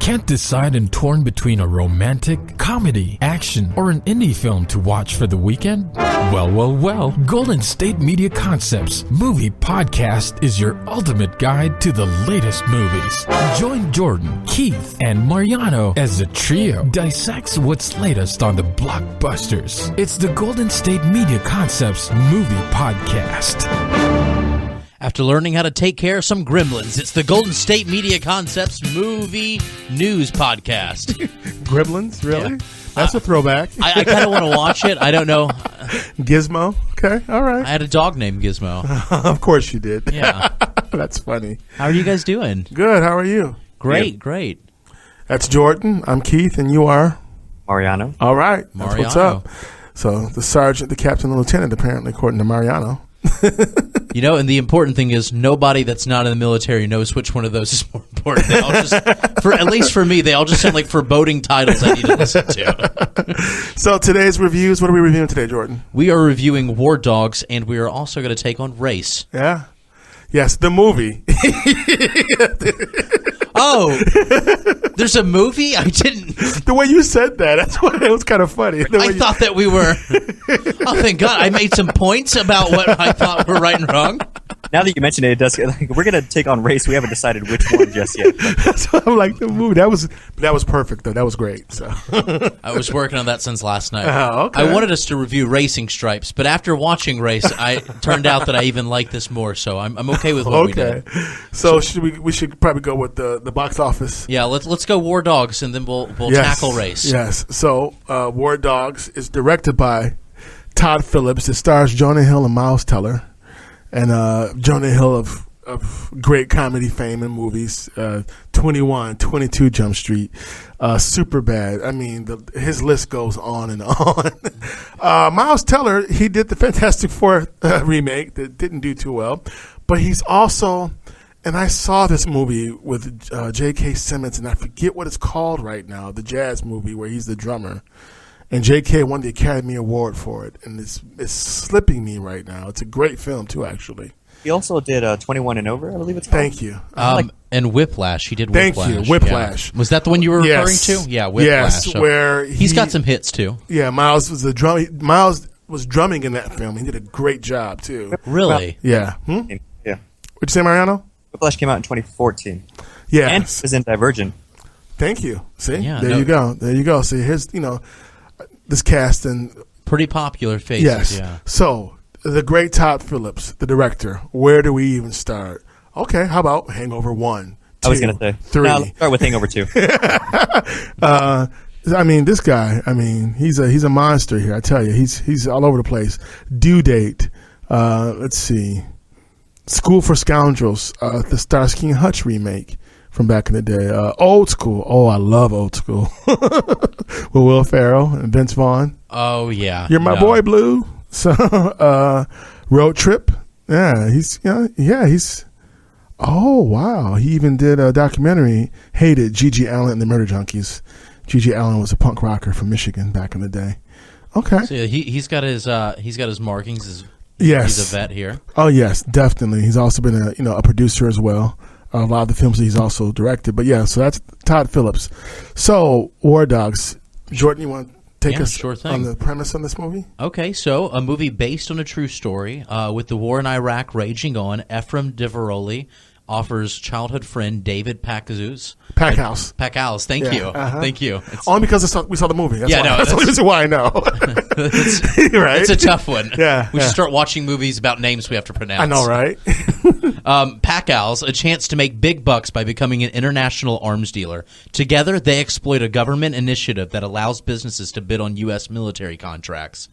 Can't decide and torn between a romantic, comedy, action, or an indie film to watch for the weekend? Well, Golden State Media Concepts Movie Podcast is your ultimate guide to the latest movies. Join Jordan, Keith, and Mariano as the trio dissects what's latest on the blockbusters. It's the Golden State Media Concepts Movie Podcast. After learning how to take care of some gremlins, it's the Golden State Media Concepts Movie News Podcast. Gremlins? Really? Yeah. That's a throwback. I kind of want to watch it. I don't know. Gizmo? Okay, all right. I had a dog named Gizmo. Of course you did. Yeah. That's funny. How are you guys doing? Good, how are you? Great. That's Jordan. I'm Keith, and you are? Mariano. All right. That's Mariano. what's up. So the sergeant, the captain, the lieutenant, apparently, according to Mariano. You know, and the important thing is nobody that's not in the military knows which one of those is more important. They all just, at least for me, they all just sound like foreboding titles I need to listen to. So today's reviews, what are we reviewing today, Jordan? We are reviewing War Dogs, and we are also going to take on Race. Yeah. Yes, the movie. Oh, there's a movie? I didn't. The way you said that, that's why it was kind of funny. I thought that we were. Oh, thank God. I made some points about what I thought were right and wrong. Now that you mention it, does. Like, we're going to take on Race. We haven't decided which one just yet. That's why I'm like, the movie. That was perfect, though. That was great. So I was working on that since last night. Oh, okay. I wanted us to review Racing Stripes, but after watching Race, it turned out that I even like this more, so I'm okay with what we did. So we should probably go with the box office. Yeah, let's go War Dogs, and then we'll tackle Race. Yes. So War Dogs is directed by Todd Phillips. It stars Jonah Hill and Miles Teller. And Jonah Hill of great comedy fame and movies, 21, 22 Jump Street, Superbad. I mean, his list goes on and on. Miles Teller, he did the Fantastic Four remake that didn't do too well. But he's also, and I saw this movie with J.K. Simmons, and I forget what it's called right now, the jazz movie where he's the drummer. And J.K. won the Academy Award for it, and it's slipping me right now. It's a great film, too, actually. He also did 21 and Over, I believe it's called. Thank you. And Whiplash. He did Whiplash. Thank you, Whiplash. Yeah. Was that the one you were referring to? Yeah, Whiplash. Yes, so where he's got some hits, too. Yeah, Miles was drumming in that film. He did a great job, too. Really? Yeah. Yeah. What'd you say, Mariano? Whiplash came out in 2014. Yeah. And it was in Divergent. Thank you. See? Yeah, there you go. There you go. See, here's, this cast and pretty popular faces. Yes. Yeah. So the great Todd Phillips, the director. Where do we even start? Okay, how about Hangover 1, 2, I was going to say 3. No, let's start with Hangover 2. I mean, this guy. I mean, he's a monster here. I tell you, he's all over the place. Due Date. Let's see. School for Scoundrels. The Starsky and Hutch remake from back in the day. Old School. Oh, I love Old School. With Will Ferrell and Vince Vaughn. Oh, yeah. You're my boy, Blue. So, Road Trip. Yeah, he's. Oh, wow. He even did a documentary, Hated, Gigi Allen and the Murder Junkies. Gigi Allen was a punk rocker from Michigan back in the day. Okay. So he's got his markings. Yes. He's a vet here. Oh, yes, definitely. He's also been a producer as well. A lot of the films that he's also directed. But yeah, so that's Todd Phillips. So, War Dogs. Jordan, you want to take us sure thing. on the premise on this movie? Okay, so a movie based on a true story. With the war in Iraq raging on, Ephraim Diveroli offers childhood friend David Packhouse. Thank you. Uh-huh. Thank you. Only because we saw the movie. That's that's the only reason why I know. Right? It's a tough one. Yeah. We should start watching movies about names we have to pronounce. I know, right? Packhouse, a chance to make big bucks by becoming an international arms dealer. Together, they exploit a government initiative that allows businesses to bid on U.S. military contracts.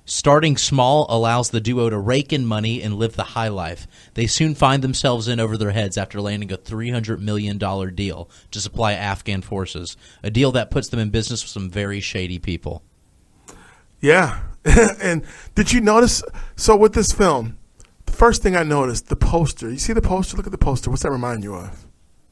Starting small allows the duo to rake in money and live the high life. They soon find themselves in over their heads after landing a $300 million deal to supply Afghan forces, a deal that puts them in business with some very shady people. Yeah. And did you notice, so with this film, the first thing I noticed, the poster. You see the poster? Look at the poster. What's that remind you of?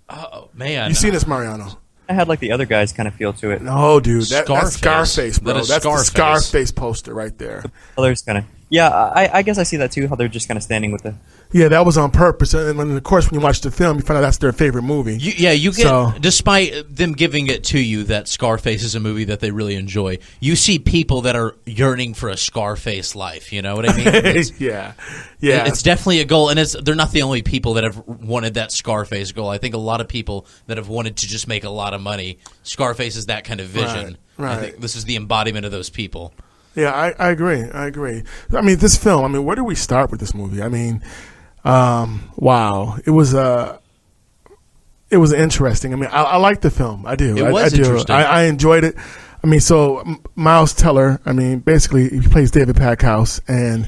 Oh, man. You seen this, Mariano? I had like the other guys kind of feel to it. No, dude. That's Scarface. Scarface, bro. That is That's Scarface. the Scarface poster right there. The colors kind of. Yeah, I guess I see that too. How they're just kind of standing with the. Yeah, that was on purpose. And then, of course, when you watch the film, you find out that's their favorite movie. You get, despite them giving it to you that Scarface is a movie that they really enjoy, you see people that are yearning for a Scarface life. You know what I mean? Yeah. It's definitely a goal, and they're not the only people that have wanted that Scarface goal. I think a lot of people that have wanted to just make a lot of money, Scarface is that kind of vision. Right. I think this is the embodiment of those people. Yeah, I agree. I mean, this film, where do we start with this movie? I mean, wow. It was interesting. I mean, I like the film. I do. It was interesting. I enjoyed it. I mean, so Miles Teller, basically he plays David Packhouse, and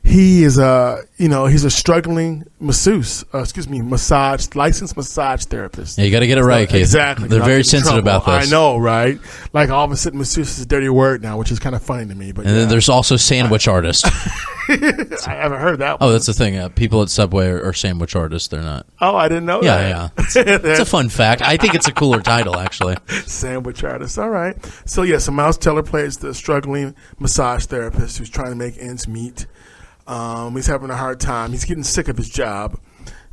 he is he's a struggling licensed massage therapist. Yeah, you got to get it right, Keith. Exactly. They're very sensitive about this. I know, right? Like all of a sudden, masseuse is a dirty word now, which is kind of funny to me. But then there's also sandwich artist. I haven't heard that one. Oh, that's the thing. People at Subway are sandwich artists. They're not. Oh, I didn't know that. Yeah. It's a fun fact. I think it's a cooler title, actually. Sandwich artist. All right. So Miles Teller plays the struggling massage therapist who's trying to make ends meet. He's having a hard time. He's getting sick of his job,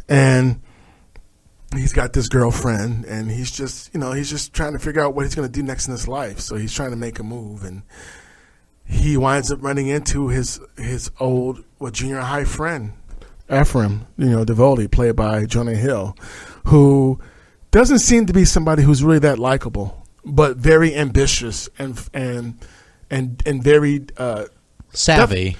and he's got this girlfriend, and he's just trying to figure out what he's going to do next in his life. So he's trying to make a move, and he winds up running into his old junior high friend, Ephraim, Devoli, played by Jonah Hill, who doesn't seem to be somebody who's really that likable, but very ambitious and very savvy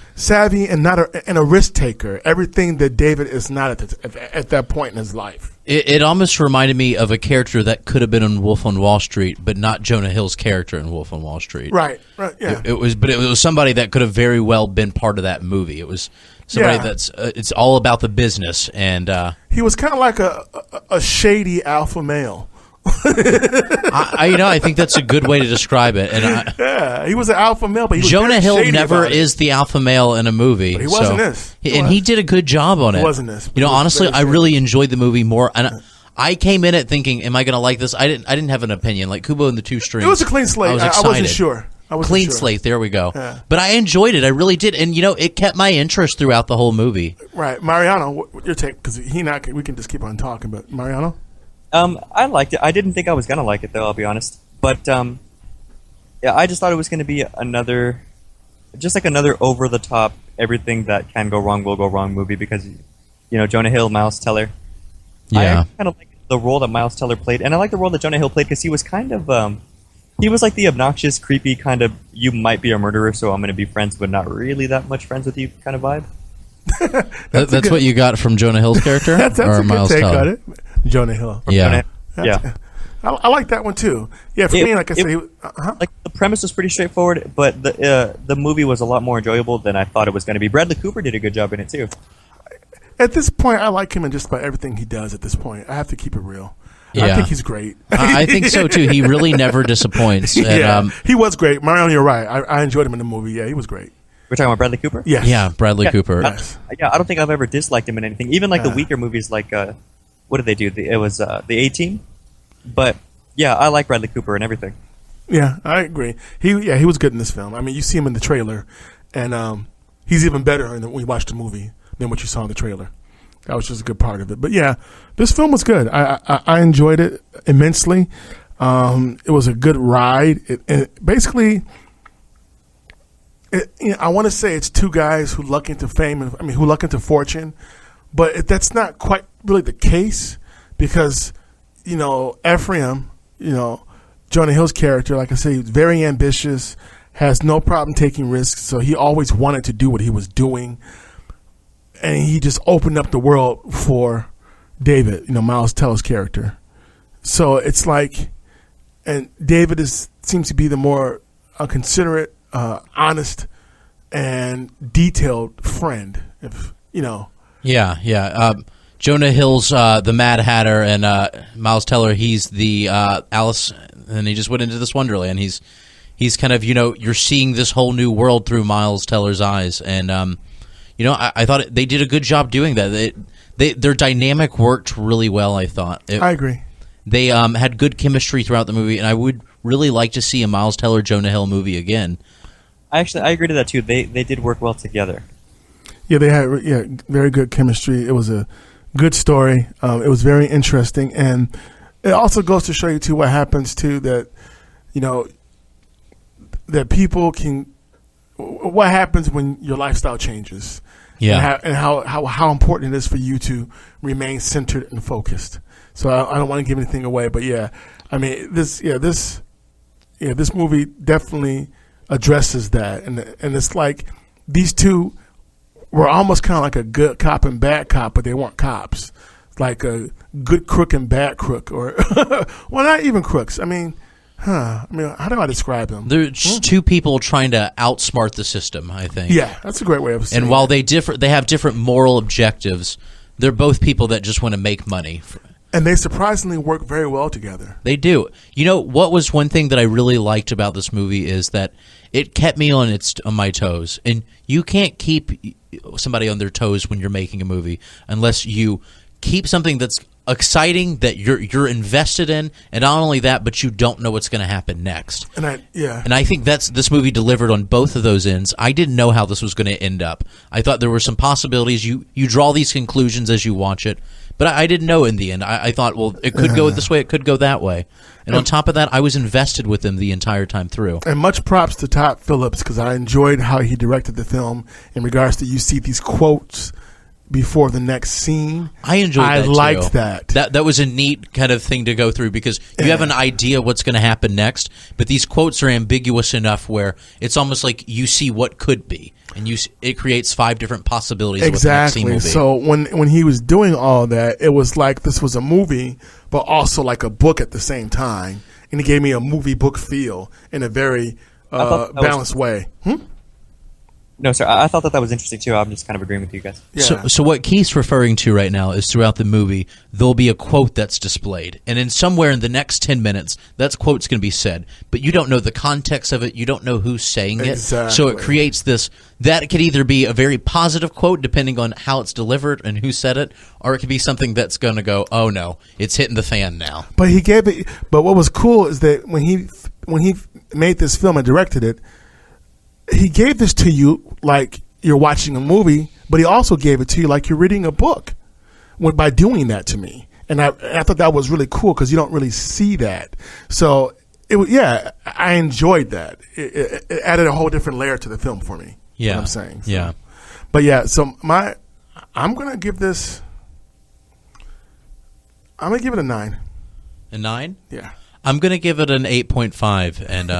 and not a risk taker. Everything that David is not at that point in his life. It almost reminded me of a character that could have been in Wolf on Wall Street, but not Jonah Hill's character in Wolf on Wall Street. Right. Yeah. It was somebody that could have very well been part of that movie. It was somebody that's it's all about the business, and he was kind of like a shady alpha male. I think that's a good way to describe it. And he was an alpha male, but Jonah Hill never is the alpha male in a movie. But he wasn't this. He did a good job on it. He wasn't this. Honestly, I really enjoyed the movie more. And I came in it thinking, "Am I going to like this?" I didn't have an opinion. Like Kubo and the Two Strings. It was a clean slate. I wasn't sure. Clean slate. There we go. Yeah. But I enjoyed it. I really did, and it kept my interest throughout the whole movie. Right, Mariano, what your take? Because we can just keep on talking. But Mariano. I liked it. I didn't think I was gonna like it though. I'll be honest. But I just thought it was gonna be another over the top, everything that can go wrong will go wrong movie because, Jonah Hill, Miles Teller. Yeah. I kind of like the role that Miles Teller played, and I like the role that Jonah Hill played because he was kind of he was like the obnoxious, creepy kind of you might be a murderer, so I'm gonna be friends, but not really that much friends with you kind of vibe. That's what you got from Jonah Hill's character, that's or a Miles good take Teller? on it. Jonah Hill. Yeah. I like that one too. Yeah, for me, like I said, like the premise was pretty straightforward, but the movie was a lot more enjoyable than I thought it was going to be. Bradley Cooper did a good job in it too. At this point, I like him in just about everything he does. At this point, I have to keep it real. Yeah. I think he's great. I think so too. He really never disappoints. And, he was great. Mariano, you're right. I enjoyed him in the movie. Yeah, he was great. We're talking about Bradley Cooper? Yes. Yeah, Bradley Cooper. Yes. I don't think I've ever disliked him in anything. Even like the weaker movies, like what did they do? It was the A-Team. But yeah, I like Bradley Cooper and everything. Yeah, I agree. He was good in this film. I mean, you see him in the trailer, and he's even better when you watch the movie than what you saw in the trailer. That was just a good part of it. But yeah, this film was good. I enjoyed it immensely. It was a good ride. I want to say it's two guys who luck into fame who luck into fortune, but that's not quite really the case because, Ephraim, Jonah Hill's character, like I say, he's very ambitious, has no problem taking risks, so he always wanted to do what he was doing, and he just opened up the world for David, Miles Teller's character. So it's like, and David seems to be the more considerate, honest, and detailed friend. Yeah. Jonah Hill's the Mad Hatter, and Miles Teller, he's the Alice, and he just went into this wonderland. He's kind of, you're seeing this whole new world through Miles Teller's eyes, and I thought they did a good job doing that. Their dynamic worked really well. I thought. I agree. They had good chemistry throughout the movie, and I would really like to see a Miles Teller Jonah Hill movie again. I agree to that too. They did work well together. Yeah, they had very good chemistry. It was a good story. It was very interesting, and it also goes to show you too what happens too that that people can. What happens when your lifestyle changes? Yeah, and how important it is for you to remain centered and focused. So I don't want to give anything away, but yeah, I mean this movie definitely addresses that, and it's like these two were almost kind of like a good cop and bad cop, but they weren't cops. Like a good crook and bad crook, or well, not even crooks. I mean, how do I describe them? They're just two people trying to outsmart the system, I think. Yeah, that's a great way of saying it. And while they have different moral objectives, they're both people that just want to make money. And they surprisingly work very well together. They do. You know, what was one thing that I really liked about this movie is that it kept me on my toes. And you can't keep somebody on their toes when you're making a movie unless you keep something that's exciting that you're invested in, and not only that, but you don't know what's going to happen next. And I think this movie delivered on both of those ends. I didn't know how this was going to end up. I thought there were some possibilities. You draw these conclusions as you watch it, but I didn't know in the end. I thought, well, it could go this way, it could go that way. And on top of that, I was invested with him the entire time through. And much props to Todd Phillips, because I enjoyed how he directed the film in regards to, you see these quotes before the next scene. I enjoyed that. I liked that. That was a neat kind of thing to go through, because you have an idea what's going to happen next, but these quotes are ambiguous enough where it's almost like you see what could be, and it creates 5 different possibilities. Exactly. Of what the next scene will be. So when he was doing all that, it was like this was a movie, but also like a book at the same time, and it gave me a movie book feel in a very balanced way. No, sir. I thought that was interesting too. I'm just kind of agreeing with you guys. Yeah. So what Keith's referring to right now is throughout the movie, there'll be a quote that's displayed, and in somewhere in the next 10 minutes, that quote's going to be said, but you don't know the context of it. You don't know who's saying it. Exactly. So it creates this. That could either be a very positive quote, depending on how it's delivered and who said it, or it could be something that's going to go, "Oh no, it's hitting the fan now." But he gave it. But what was cool is that when he made this film and directed it, he gave this to you like you're watching a movie, but he also gave it to you like you're reading a book by doing that to me. And I thought that was really cool, because you don't really see that. So, I enjoyed that. It added a whole different layer to the film for me. Yeah. What I'm saying. So. Yeah. But so I'm going to give this, I'm going to give it a 9. A 9? Yeah. I'm going to give it an 8.5, and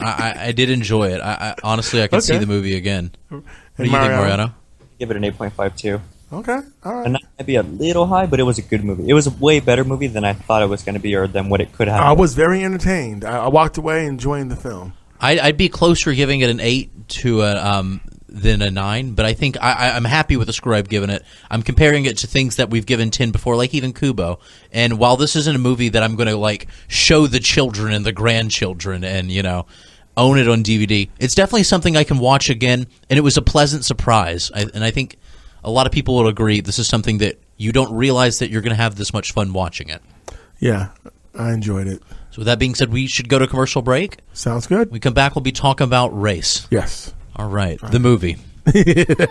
I did enjoy it. I honestly, I could see the movie again. What do you think, Mariano? Give it an 8.5 too. Okay, all right. And that might be a little high, but it was a good movie. It was a way better movie than I thought it was going to be, or than what it could have. I was very entertained. I walked away enjoying the film. I'd be closer giving it an 8 to than a 9, but I think I'm happy with the score I've given it. I'm comparing it to things that we've given 10 before, like even Kubo. And while this isn't a movie that I'm going to like show the children and the grandchildren and own it on DVD, it's definitely something I can watch again. And it was a pleasant surprise. And I think a lot of people will agree this is something that you don't realize that you're going to have this much fun watching it. Yeah, I enjoyed it. So with that being said, we should go to commercial break. Sounds good. We come back, we'll be talking about race. Yes. All right. The movie.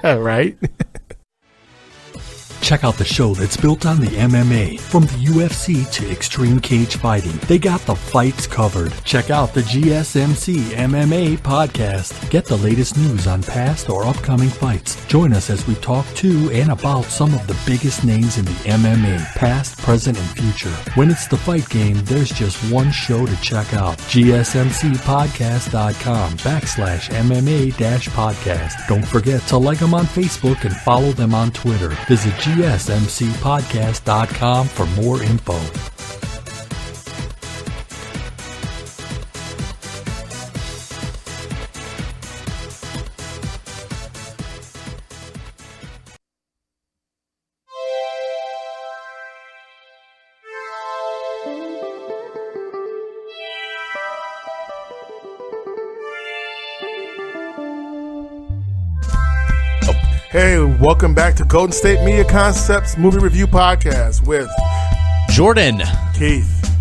Right. Check out the show that's built on the MMA. From the UFC to extreme cage fighting, they got the fights covered. Check out the GSMC MMA podcast. Get the latest news on past or upcoming fights. Join us as we talk to and about some of the biggest names in the MMA, past, present, and future. When it's the fight game, there's just one show to check out. GSMCpodcast.com/MMA-podcast. Don't forget to like them on Facebook and follow them on Twitter. Visit GSMCpodcast.com for more info. Hey, welcome back to Golden State Media Concepts Movie Review Podcast with Jordan, Keith,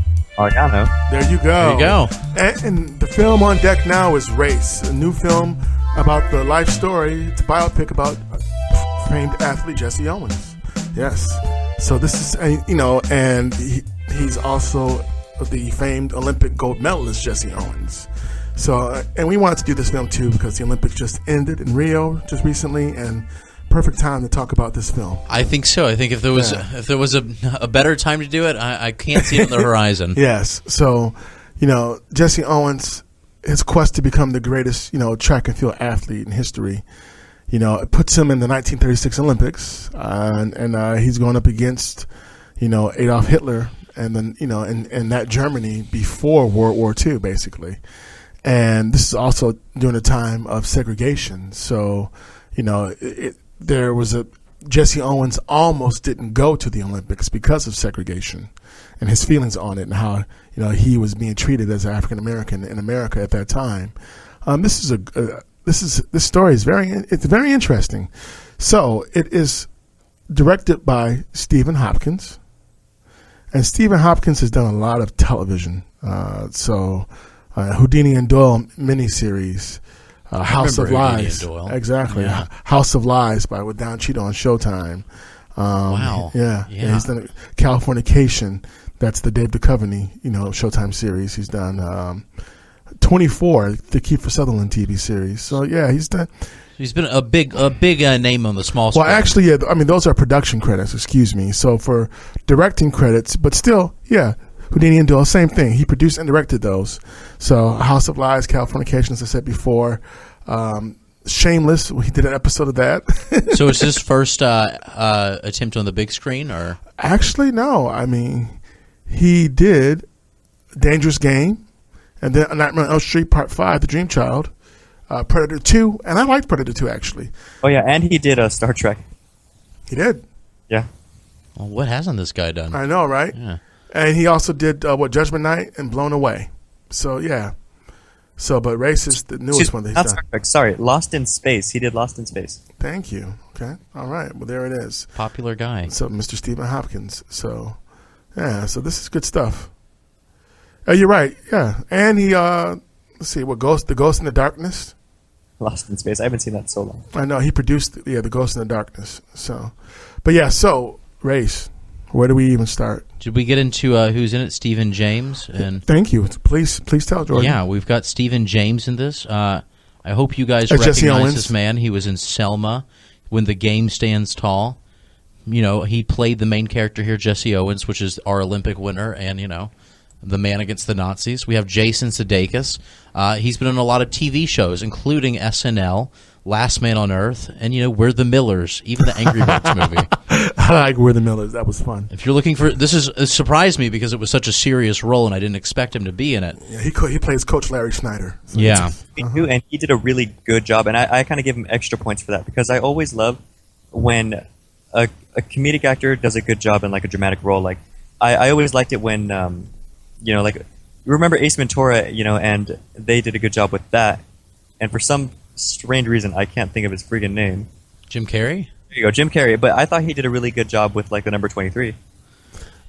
Mariano. There you go. There you go. And the film on deck now is Race, a new film about the life story. It's a biopic about famed athlete Jesse Owens. Yes. So this is, and he's also the famed Olympic gold medalist Jesse Owens. So, and we wanted to do this film too because the Olympics just ended in Rio just recently, and perfect time to talk about this film. I think so. I think if there was a better time to do it, I can't see it on the horizon. Yes. So, Jesse Owens, his quest to become the greatest, track and field athlete in history, it puts him in the 1936 Olympics, and he's going up against, Adolf Hitler, and then, in that Germany before World War II, basically. And this is also during a time of segregation. So, there was Jesse Owens almost didn't go to the Olympics because of segregation and his feelings on it and how, he was being treated as an African American in America at that time. This story is very interesting. So it is directed by Stephen Hopkins, and Stephen Hopkins has done a lot of television. Houdini and Doyle miniseries, House of Lies. Exactly. Yeah. House of Lies with Don Cheadle on Showtime. Wow. Yeah. He's done Californication. That's the Dave Duchovny, Showtime series. He's done 24, the Kiefer Sutherland TV series. So yeah, he's been a big name on the small screen. Well, actually, yeah. I mean, those are production credits. Excuse me. So for directing credits, but still, yeah. Houdini and Doyle, same thing. He produced and directed those. So House of Lies, Californication, as I said before. Shameless, he did an episode of that. So it's his first attempt on the big screen, or? Actually, no. I mean, he did Dangerous Game, and then Nightmare on Elm Street Part 5, The Dream Child, Predator 2, and I liked Predator 2, actually. Oh, yeah, and he did Star Trek. He did? Yeah. Well, what hasn't this guy done? I know, right? Yeah. And he also did Judgment Night and Blown Away. So yeah. So, but Race is the newest one that he's done. Star Trek, sorry, Lost in Space. He did Lost in Space. Thank you. Okay. All right. Well, there it is. Popular guy. So, Mr. Stephen Hopkins. So, yeah. So this is good stuff. You're right. Yeah. And he, let's see, The Ghost in the Darkness. Lost in Space. I haven't seen that in so long. I know he produced The Ghost in the Darkness. So, but yeah. So Race. Where do we even start? Did we get into who's in it? Stephen James. And thank you. Please tell, Jordan. Yeah, we've got Stephen James in this. I hope you guys recognize this man. He was in Selma, When the Game Stands Tall. He played the main character here, Jesse Owens, which is our Olympic winner, and the man against the Nazis. We have Jason Sudeikis. He's been on a lot of TV shows, including SNL, Last Man on Earth, and We're the Millers, even the Angry Birds movie. I like We're the Millers. That was fun. If you're looking for it surprised me because it was such a serious role, and I didn't expect him to be in it. Yeah, he plays Coach Larry Schneider. So yeah, and he did a really good job, and I kind of give him extra points for that because I always love when a comedic actor does a good job in like a dramatic role. Like I always liked it when like you remember Ace Ventura, and they did a good job with that, and for some strange reason I can't think of his friggin' name. Jim Carrey? There you go, Jim Carrey. But I thought he did a really good job with like the number 23.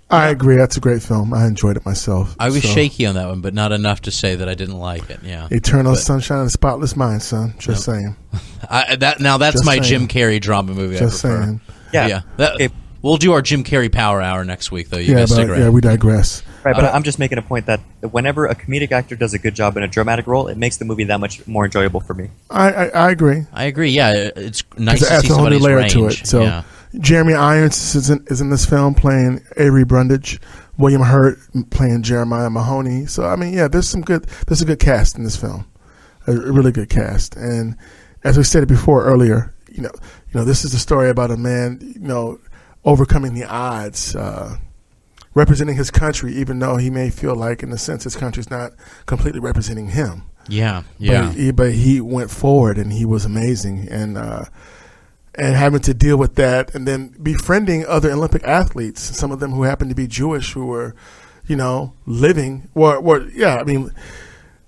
I agree. That's a great film. I enjoyed it myself. I was shaky on that one, but not enough to say that I didn't like it. Yeah. Eternal Sunshine of the Spotless Mind, son. Just saying. That's Just my saying. Jim Carrey drama movie. Just I prefer. saying. Yeah. Okay. We'll do our Jim Carrey Power Hour next week, though. You guys stick around. Yeah, we digress. Right, but I'm just making a point that whenever a comedic actor does a good job in a dramatic role, it makes the movie that much more enjoyable for me. I agree. I agree. Yeah, it's nice to adds see a whole new somebody's layer range. to it. So yeah. Jeremy Irons is in this film playing Avery Brundage. William Hurt playing Jeremiah Mahoney. So I mean, yeah, there's a good cast in this film, a really good cast. And as we said before earlier, this is a story about a man, overcoming the odds, representing his country, even though he may feel like, in a sense, his country's not completely representing him. Yeah. But he went forward, and he was amazing, and having to deal with that, and then befriending other Olympic athletes, some of them who happened to be Jewish, who were, living,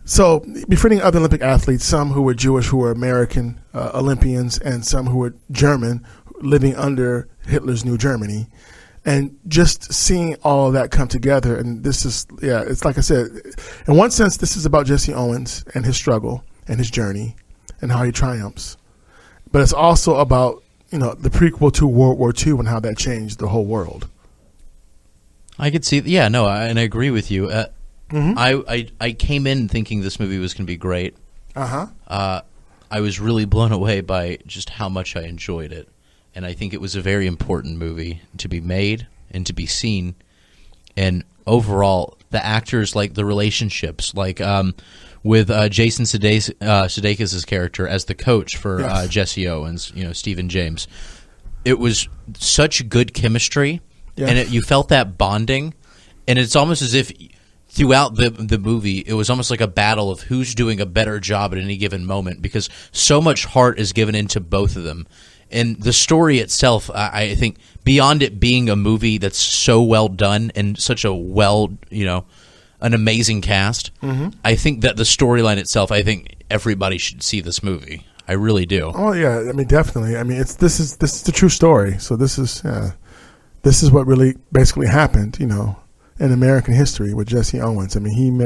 so befriending other Olympic athletes, some who were Jewish, who were American Olympians, and some who were German, living under Hitler's New Germany, And just seeing all of that come together, and this is, it's like I said, in one sense, this is about Jesse Owens and his struggle and his journey and how he triumphs. But it's also about, the prequel to World War II and how that changed the whole world. I could see, and I agree with you. I came in thinking this movie was going to be great. I was really blown away by just how much I enjoyed it. And I think it was a very important movie to be made and to be seen. And overall, the actors, like the relationships, like with Jason Sudeikis' character as the coach for Jesse Owens, Stephen James. It was such good chemistry, and you felt that bonding. And it's almost as if throughout the movie, it was almost like a battle of who's doing a better job at any given moment, because so much heart is given into both of them. And the story itself, I think, beyond it being a movie that's so well done and such a an amazing cast, I think that the storyline itself, I think everybody should see this movie. I really do. Oh yeah, definitely. This is the true story. So this is what really basically happened, in American history with Jesse Owens. He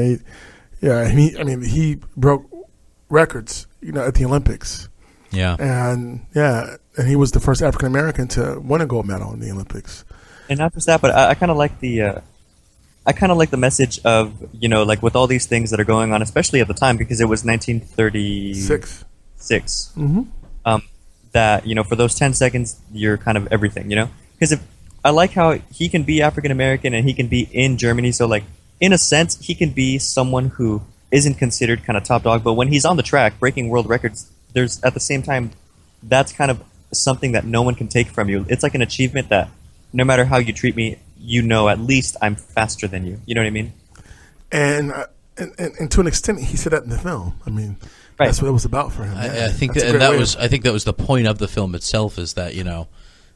broke records, at the Olympics. Yeah. And he was the first African American to win a gold medal in the Olympics. And not just that, but I kind of like the message of, like with all these things that are going on, especially at the time, because it was 1936. That, for those 10 seconds, you're kind of everything, Because I like how he can be African American and he can be in Germany. So, like, in a sense, he can be someone who isn't considered kind of top dog. But when he's on the track breaking world records, there's at the same time, that's kind of something that no one can take from you. It's like an achievement that no matter how you treat me, at least I'm faster than you. You know what I mean? And to an extent, he said that in the film. That's what it was about for him. I think that was the point of the film itself, is that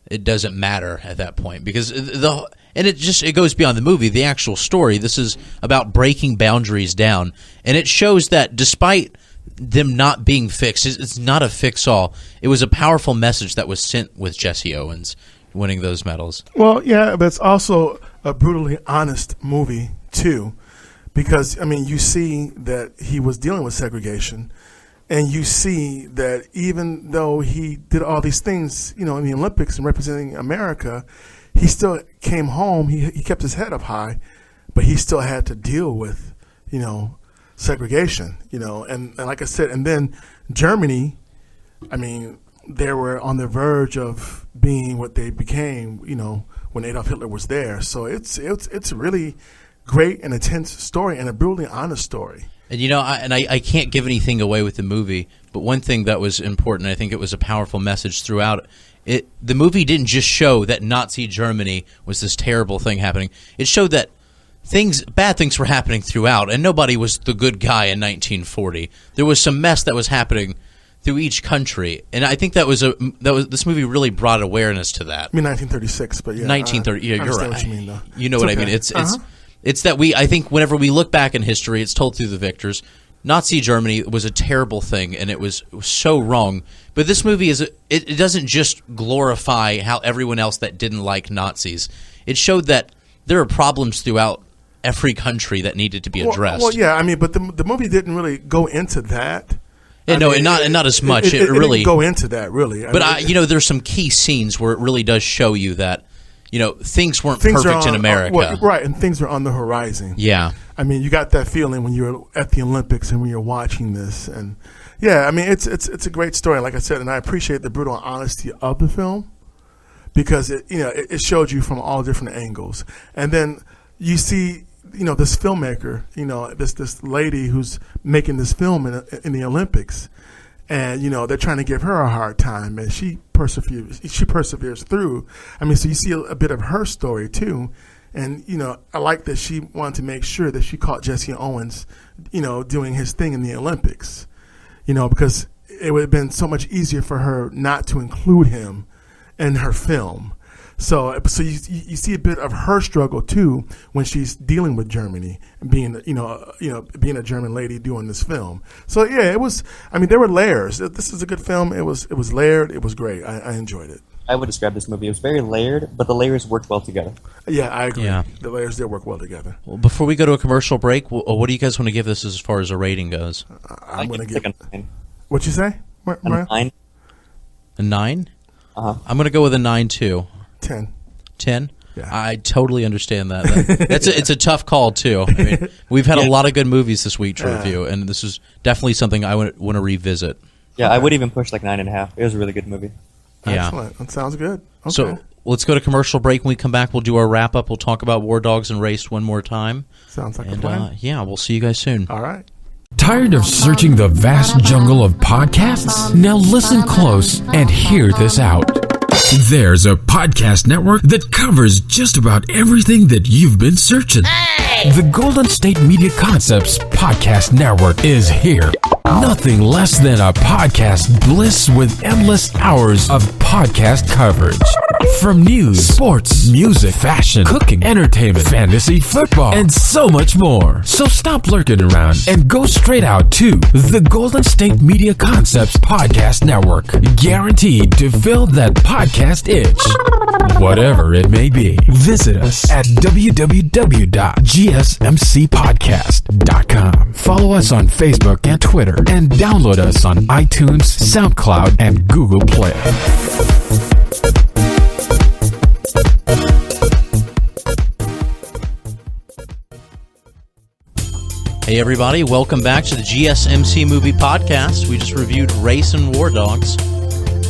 it doesn't matter at that point, because it goes beyond the movie, the actual story. This is about breaking boundaries down, and it shows that despite them not being fixed, it's not a fix-all. It was a powerful message that was sent with Jesse Owens winning those medals. Well, yeah, but it's also a brutally honest movie too, because you see that he was dealing with segregation, and you see that even though he did all these things, in the Olympics and representing America, he still came home. He kept his head up high, but he still had to deal with, segregation, and like I said, and then Germany, they were on the verge of being what they became, when Adolf Hitler was there. So it's a really great and intense story, and a brutally honest story. And I can't give anything away with the movie, but one thing that was important, I think it was a powerful message throughout it. The movie didn't just show that Nazi Germany was this terrible thing happening. It showed that bad things were happening throughout, and nobody was the good guy in 1940. There was some mess that was happening through each country, and I think this movie really brought awareness to that. 1936, but yeah, 1930. Yeah, you're right. What you mean, though. You know what I mean? It's that I think whenever we look back in history, it's told through the victors. Nazi Germany was a terrible thing, and it was so wrong. But this movie it doesn't just glorify how everyone else that didn't like Nazis. It showed that there are problems throughout every country that needed to be addressed. Well, yeah, but the movie didn't really go into that. Not as much. It really didn't go into that, really. But there's some key scenes where it really does show you that things weren't perfect in America. Right, and things are on the horizon. Yeah. You got that feeling when you're at the Olympics and when you're watching this. And, yeah, it's a great story, like I said, and I appreciate the brutal honesty of the film, because it showed you from all different angles. And then you see, this filmmaker, this lady who's making this film in the Olympics, and they're trying to give her a hard time, and she perseveres through. So you see a bit of her story too, and I like that she wanted to make sure that she caught Jesse Owens, doing his thing in the Olympics, because it would have been so much easier for her not to include him in her film. So you see a bit of her struggle too when she's dealing with Germany and being being a German lady doing this film. So yeah, it was. There were layers. This is a good film. It was layered. It was great. I enjoyed it. I would describe this movie. It was very layered, but the layers worked well together. Yeah, I agree. Yeah. The layers did work well together. Well, before we go to a commercial break, what do you guys want to give this as far as a rating goes? I'm going to give give. it like a 9. What you say, A Mariano? 9. A 9? Uh-huh. I'm going to go with a 9 too. 10. 10? Yeah. I totally understand that. It's a tough call too. I mean, we've had a lot of good movies this week to review, and this is definitely something I want to revisit. Yeah, I would even push like 9.5. It was a really good movie. Yeah. Excellent. That sounds good. Okay. So let's go to commercial break. When we come back, we'll do our wrap up. We'll talk about War Dogs and Race one more time. Sounds like a And plan. yeah, we'll see you guys soon. All right. Tired of searching the vast jungle of podcasts? Now listen close and hear this out. There's a podcast network that covers just about everything that you've been searching. The Golden State Media Concepts Podcast Network is here. Nothing less than a podcast bliss with endless hours of podcast coverage. From news, sports, music, fashion, cooking, entertainment, fantasy, football, and so much more. So stop lurking around and go straight out to the Golden State Media Concepts Podcast Network. Guaranteed to fill that podcast itch. Whatever it may be. Visit us at www.gsmcpodcast.com. Follow us on Facebook and Twitter, and download us on iTunes, SoundCloud, and Google Play. Hey everybody, welcome back to the GSMC Movie Podcast. We just reviewed Race and War Dogs,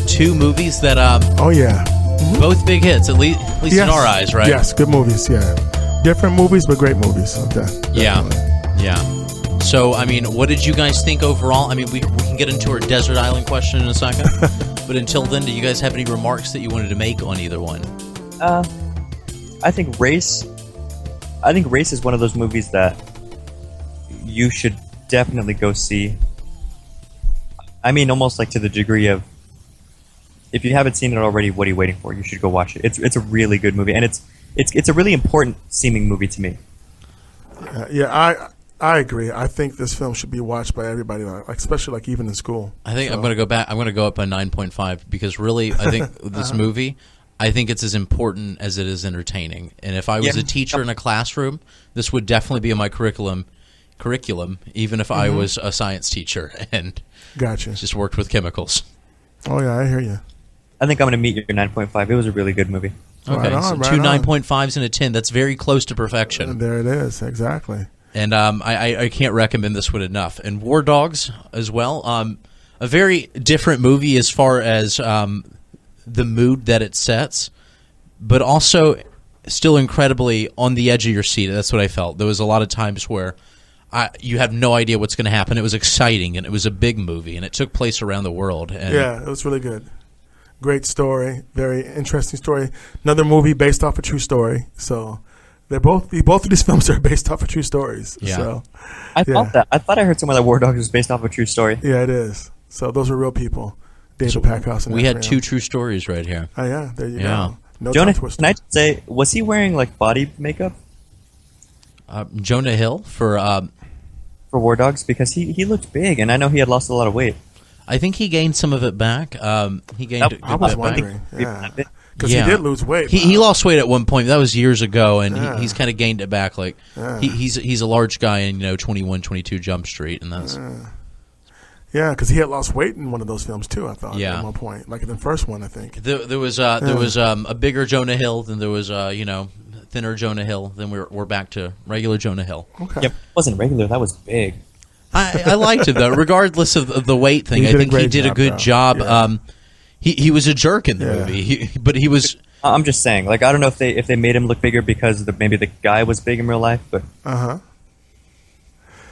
two movies that Oh, yeah. both big hits, at least Yes. in our eyes, right? Yes, good movies, yeah. Different movies, but great movies. Okay. Yeah, Definitely. yeah. So, I mean, what did you guys think overall? I mean, we can get into our desert island question in a second, but until then, do you guys have any remarks that you wanted to make on either one? I think Race is one of those movies that you should definitely go see. I mean, almost like to the degree of, if you haven't seen it already, what are you waiting for? You should go watch it. It's a really good movie, and it's a really important seeming movie to me. I agree. I think this film should be watched by everybody, like, especially like even in school. I think I'm going to go back. I'm going to go up by 9.5 because really, I think this movie, I think it's as important as it is entertaining. And if I was a teacher in a classroom, this would definitely be in my curriculum, even if I was a science teacher and Gotcha. just worked with chemicals. Oh, yeah, I hear you. I think I'm going to meet your 9.5. It was a really good movie. Okay, Right on, so right two on. 9.5s and a 10. That's very close to perfection. And there it is, exactly. And I can't recommend this one enough. And War Dogs as well. A very different movie as far as the mood that it sets, but also still incredibly on the edge of your seat. That's what I felt. There was a lot of times where you have no idea what's going to happen. It was exciting, and it was a big movie, and it took place around the world. And Yeah, it was really good. Great story, very interesting story. Another movie based off a true story. So both of these films are based off of true stories. Yeah. So I thought I heard somewhere that War Dogs was based off a true story. yeah, it is. So those are real people. David Packhouse and we had Mariano. two true stories right here. Oh yeah, there you Yeah. go. No Jonah, tongue twister. can I just say, was he wearing like body makeup Jonah Hill for War Dogs? Because he looked big, and I know he had lost a lot of weight. I think he gained some of it back. He gained a I good was bit back. wondering. Yeah. Yeah. Because Yeah. he did lose weight. He lost weight at one point. That was years ago, and Yeah. he's kind of gained it back. Like Yeah. he's a large guy in 21, 22 Jump Street, and that's Yeah, because he had lost weight in one of those films too. I thought Yeah. at one point, like in the first one, I think. there was a bigger Jonah Hill, then there was thinner Jonah Hill. Then we're back to regular Jonah Hill. Okay. Yeah, it wasn't regular. That was big. I liked it though, regardless of the weight thing. He I did a think he great did a job, good though. job. Yeah. He was a jerk in the Yeah. movie, but he was. I'm just saying. Like, I don't know if they made him look bigger because maybe the guy was big in real life, but Uh-huh.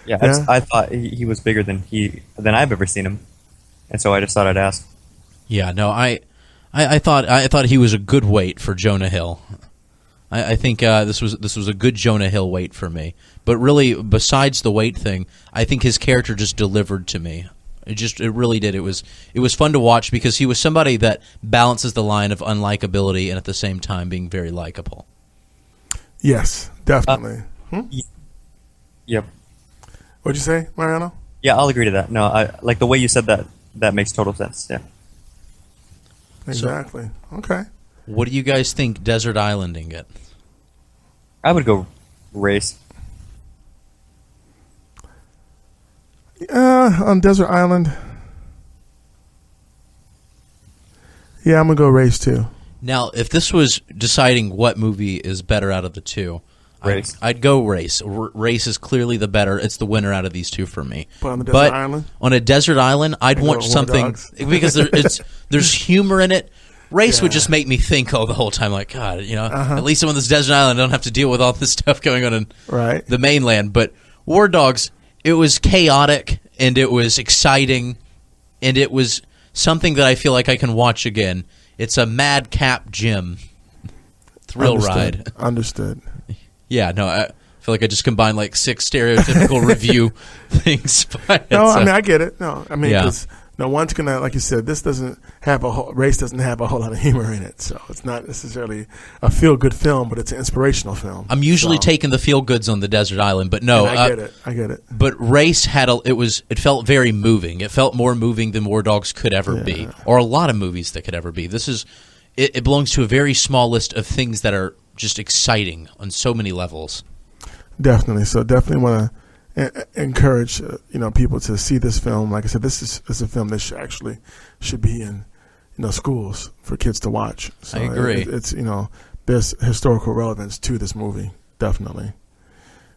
yeah, Yeah. I thought he was bigger than I've ever seen him, and so I just thought I'd ask. Yeah, no, I thought he was a good weight for Jonah Hill. I think this was a good Jonah Hill weight for me. But really, besides the weight thing, I think his character just delivered to me. It really did. It was fun to watch because he was somebody that balances the line of unlikability and at the same time being very likable. Yes, definitely. Yep. What'd you say, Mariano? Yeah, I'll agree to that. No, I like the way you said that. That makes total sense. Yeah. Exactly. Okay. What do you guys think Desert Islanding it? I would go Race. On Desert Island. Yeah, I'm gonna go Race too. Now, if this was deciding what movie is better out of the two, Race. I'd go Race. Race is clearly the better. It's the winner out of these two for me. But on the desert island? On a desert island, I'd I want go War something Dogs. because there's humor in it. Race would Yeah. just make me think the whole time, like, God, at least I'm on this desert island. I don't have to deal with all this stuff going on in Right. the mainland. But War Dogs, it was chaotic and it was exciting and it was something that I feel like I can watch again. It's a madcap Jim thrill ride. Understood. Yeah, no, I feel like I just combined like 6 stereotypical review things. But No, it's, I mean I get it. No, I mean Yeah. 'cause no one's gonna, like you said, this doesn't have Race doesn't have a whole lot of humor in it, so it's not necessarily a feel good film, but it's an inspirational film. I'm usually So- taking the feel goods on the desert island, but no, And I get it. I get it. But Race had it felt very moving. It felt more moving than War Dogs could ever be, or a lot of movies that could ever be. It belongs to a very small list of things that are just exciting on so many levels. Definitely. So definitely want to encourage people to see this film. Like I said, this is a film that should be in schools for kids to watch. So I agree. It's there's historical relevance to this movie, definitely.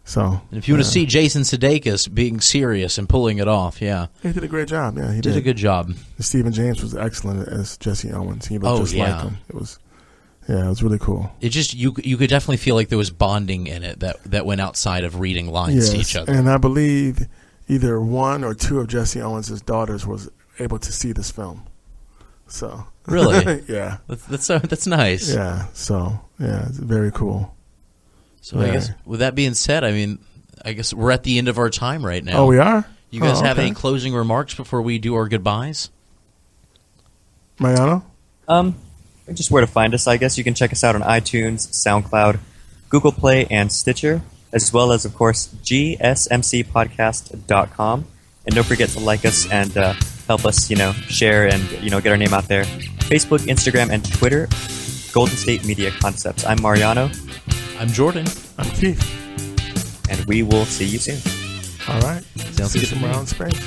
So And if you want to see Jason Sudeikis being serious and pulling it off, yeah, he did a great job. Yeah, he did a good job. Stephen James was excellent as Jesse Owens. He looked just yeah. like him. It was really cool. It just you could definitely feel like there was bonding in it that went outside of reading lines to each other. And I believe either one or two of Jesse Owens' daughters was able to see this film. So Really? yeah. That's nice. Yeah. So it's very cool. So I guess with that being said, I guess we're at the end of our time right now. Oh, we are? You guys have okay. any closing remarks before we do our goodbyes? Mariano? Just where to find us, I guess. You can check us out on iTunes, SoundCloud, Google Play, and Stitcher, as well as, of course, GSMCpodcast.com. And don't forget to like us and help us, share and, get our name out there. Facebook, Instagram, and Twitter, Golden State Media Concepts. I'm Mariano. I'm Jordan. I'm Keith. And we will see you soon. All right. Sounds See you good to me. tomorrow in space.